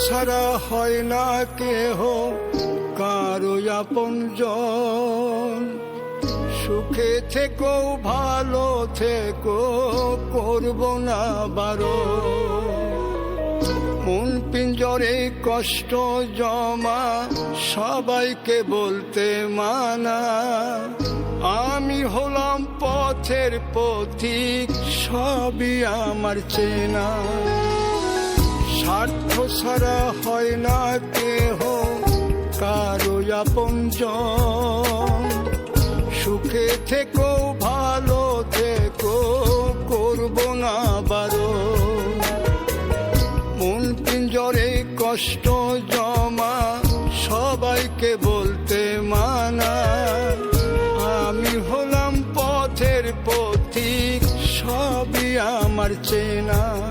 ছাড়া হয় না কেহ কারো আপনজন। সুখে থেকো ভালো থেকো করব না বারণ। মন পিঞ্জরে কষ্ট জমা সবাইকে বলতে মানা। আমি হলাম পথের পথিক সবই আমার চেনা। স্বার্থ ছাড়া হয় না কেহ কারো আপনজন। সুখে থেকো ভালো থেকো করব না বারণ। মন পিঞ্জরে কষ্ট জমা সবাইকে বলতে মানা। আমি হলাম পথের পথিক সবই আমার চেনা।